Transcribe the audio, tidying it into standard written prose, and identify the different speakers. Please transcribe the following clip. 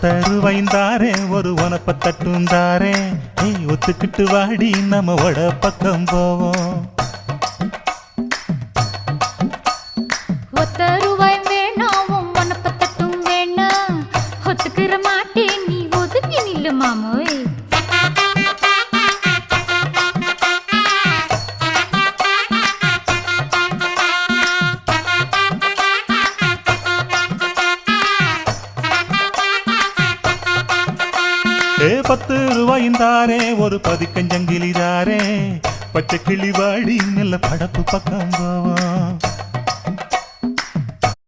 Speaker 1: ஒத்தருவைந்தாரே ஒரு உனப்ப தட்டுந்தாரே ஒத்துக்கிட்டு வாடி நம்ம வட பக்கம் போவோம்.
Speaker 2: ஒத்தருவாய் வேணாம் உனப்ப தட்டும் வேணாம் ஒத்துக்கிற மாட்டே நீ ஒதுங்கி நில்லு மாமோய்.
Speaker 1: ₹10 ஒரு பதிக்கஞ்சங்கிலிதாரே பச்சை கிளி வாடி நல்ல படப்பு பக்கம் போவோம்.